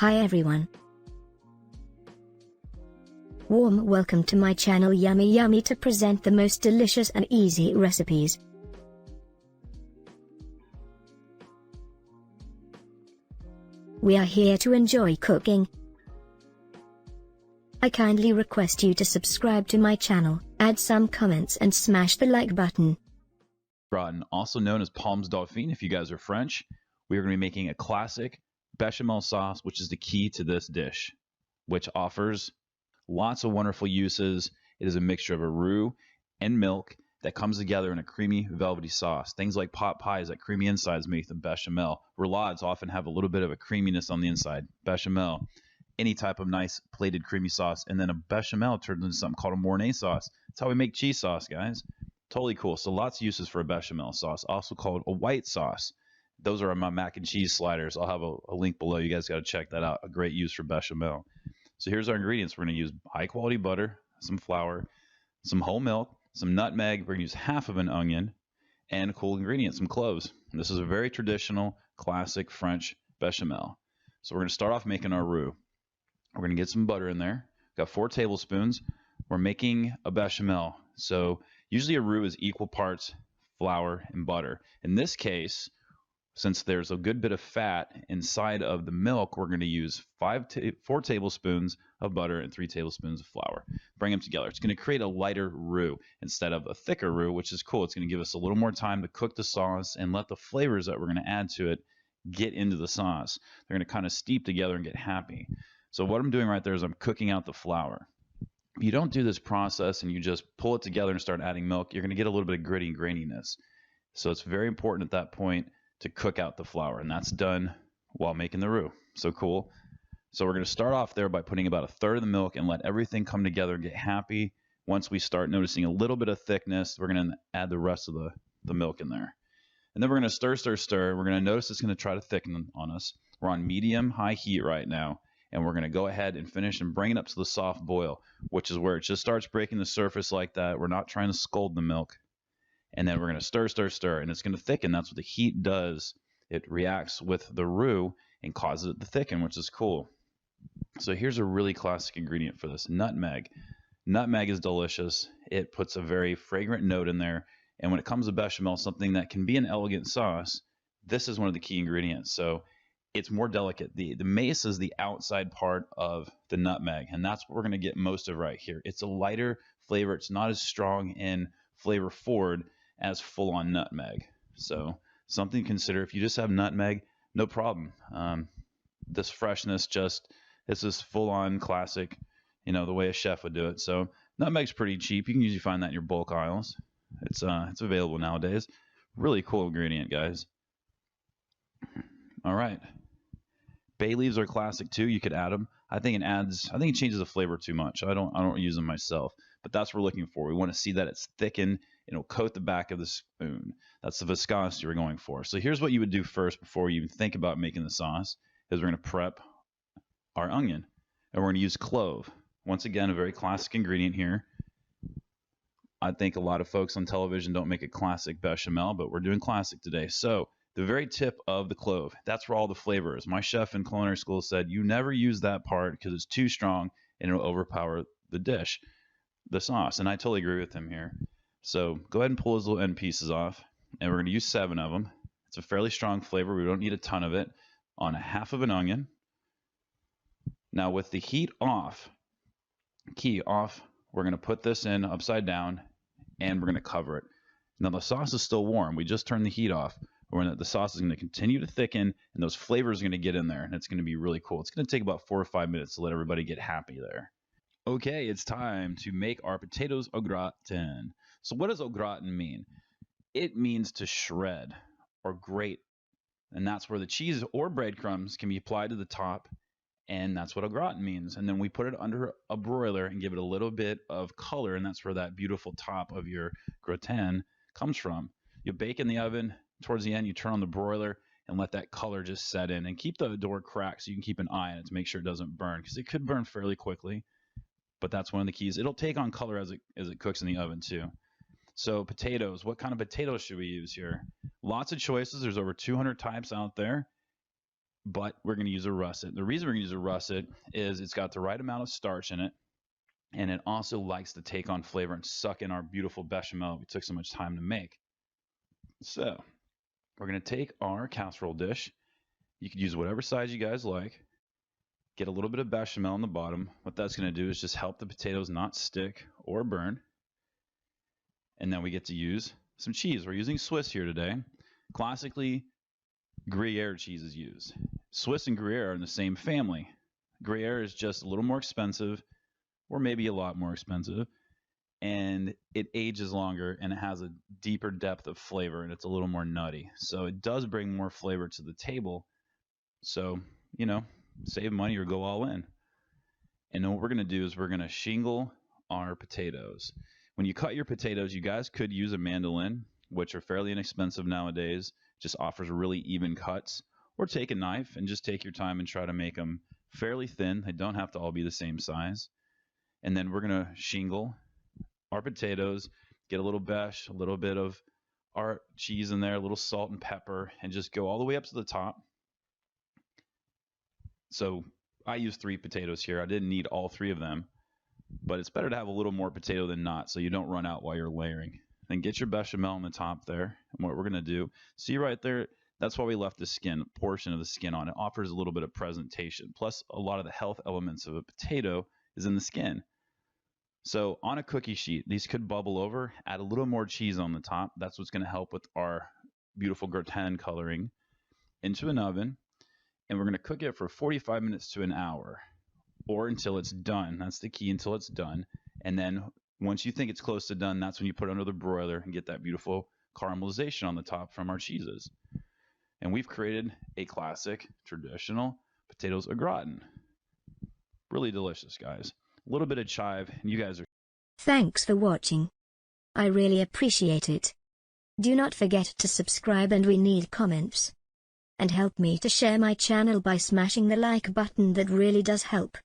Hi everyone. Warm welcome to my channel Yummy to present the most delicious and easy recipes. We are here to enjoy cooking. I kindly request you to subscribe to my channel, add some comments and smash the like button. Gratin, also known as Pommes Dauphine if you guys are French. We are going to be making a classic bechamel sauce, which is the key to this dish, which offers lots of wonderful uses. It is a mixture of a roux and milk that comes together in a creamy, velvety sauce. Things like pot pies that creamy insides make them bechamel. Roulades often have a little bit of a creaminess on the inside. Bechamel, any type of nice plated creamy sauce. And then a bechamel turns into something called a mornay sauce. That's how we make cheese sauce, guys. Totally cool. So lots of uses for a bechamel sauce, also called a white sauce. Those are my mac and cheese sliders. I'll have a link below. You guys got to check that out. A great use for bechamel. So here's our ingredients. We're going to use high quality butter, some flour, some whole milk, some nutmeg. We're going to use half of an onion, and a cool ingredient, some cloves. And this is a very traditional, classic French bechamel. So we're going to start off making our roux. We're going to get some butter in there. Got 4 tablespoons. We're making a bechamel. So usually a roux is equal parts flour and butter. In this case, since there's a good bit of fat inside of the milk, we're going to use 4 tablespoons of butter and 3 tablespoons of flour. Bring them together. It's going to create a lighter roux instead of a thicker roux, which is cool. It's going to give us a little more time to cook the sauce and let the flavors that we're going to add to it get into the sauce. They're going to kind of steep together and get happy. So what I'm doing right there is I'm cooking out the flour. If you don't do this process and you just pull it together and start adding milk, you're going to get a little bit of gritty and graininess. So it's very important at that point to cook out the flour, and that's done while making the roux. So cool. So we're going to start off there by putting about 1/3 of the milk and let everything come together and get happy. Once we start noticing a little bit of thickness, we're going to add the rest of the milk in there. And then we're going to stir. We're going to notice it's going to try to thicken on us. We're on medium-high heat right now, and we're going to go ahead and finish and bring it up to the soft boil, which is where it just starts breaking the surface like that. We're not trying to scald the milk. And then we're going to stir, and it's going to thicken. That's what the heat does. It reacts with the roux and causes it to thicken, which is cool. So here's a really classic ingredient for this, nutmeg. Nutmeg is delicious. It puts a very fragrant note in there. And when it comes to bechamel, something that can be an elegant sauce, this is one of the key ingredients. So it's more delicate. The mace is the outside part of the nutmeg, and that's what we're going to get most of right here. It's a lighter flavor. It's not as strong and flavor forward as full-on nutmeg. So something to consider. If you just have nutmeg, no problem. This freshness it's this full-on classic, the way a chef would do it. So nutmeg's pretty cheap. You can usually find that in your bulk aisles. It's available nowadays. Really cool ingredient, guys. All right. Bay leaves are classic too. You could add them. I think it changes the flavor too much. I don't use them myself, but that's what we're looking for. We want to see that it's thickened. It'll coat the back of the spoon. That's the viscosity we're going for. So here's what you would do first before you even think about making the sauce, is we're going to prep our onion, and we're going to use clove. Once again, a very classic ingredient here. I think a lot of folks on television don't make a classic bechamel, but we're doing classic today. So the very tip of the clove, that's where all the flavor is. My chef in culinary school said, you never use that part because it's too strong and it'll overpower the dish, the sauce. And I totally agree with him here. So go ahead and pull those little end pieces off, and we're going to use 7 of them. It's a fairly strong flavor. We don't need a ton of it. On 1/2 of an onion. Now with the heat off, we're going to put this in upside down, and we're going to cover it. Now the sauce is still warm. We just turned the heat off. The sauce is going to continue to thicken, and those flavors are going to get in there, and it's going to be really cool. It's going to take about 4 or 5 minutes to let everybody get happy there. Okay, it's time to make our potatoes au gratin. So what does au gratin mean? It means to shred or grate, and that's where the cheese or breadcrumbs can be applied to the top, and that's what au gratin means. And then we put it under a broiler and give it a little bit of color, and that's where that beautiful top of your gratin comes from. You bake in the oven. Towards the end, you turn on the broiler and let that color just set in, and keep the door cracked so you can keep an eye on it to make sure it doesn't burn, because it could burn fairly quickly. But that's one of the keys. It'll take on color as it cooks in the oven too. So potatoes, what kind of potatoes should we use here? Lots of choices. There's over 200 types out there. but we're going to use a russet. The reason we're going to use a russet is it's got the right amount of starch in it, and it also likes to take on flavor and suck in our beautiful bechamel we took so much time to make. So we're going to take our casserole dish. You could use whatever size you guys like. Get a little bit of bechamel on the bottom. What that's going to do is just help the potatoes not stick or burn. And then we get to use some cheese. We're using Swiss here today. Classically, Gruyere cheese is used. Swiss and Gruyere are in the same family. Gruyere is just a little more expensive, or maybe a lot more expensive, and it ages longer and it has a deeper depth of flavor and it's a little more nutty. So it does bring more flavor to the table. So, you know, save money or go all in. And then what we're going to do is we're going to shingle our potatoes. When you cut your potatoes, you guys could use a mandolin, which are fairly inexpensive nowadays, just offers really even cuts, or take a knife and just take your time and try to make them fairly thin. They don't have to all be the same size. And then we're going to shingle our potatoes, get a little beche, a little bit of our cheese in there, a little salt and pepper, and just go all the way up to the top. So I used 3 potatoes here. I didn't need all 3 of them, but it's better to have a little more potato than not so you don't run out while you're layering. Then get your bechamel on the top there. And what we're going to do, see right there, that's why we left the skin, portion of the skin on. It offers a little bit of presentation. Plus, a lot of the health elements of a potato is in the skin. So on a cookie sheet, these could bubble over. Add a little more cheese on the top. That's what's going to help with our beautiful gratin coloring. Into an oven. And we're going to cook it for 45 minutes to an hour, or until it's done. That's the key, until it's done. And then once you think it's close to done, that's when you put it under the broiler and get that beautiful caramelization on the top from our cheeses. And we've created a classic, traditional potatoes au gratin. Really delicious, guys. A little bit of chive, and you guys are... Thanks for watching. I really appreciate it. Do not forget to subscribe, and we need comments. And help me to share my channel by smashing the like button. That really does help.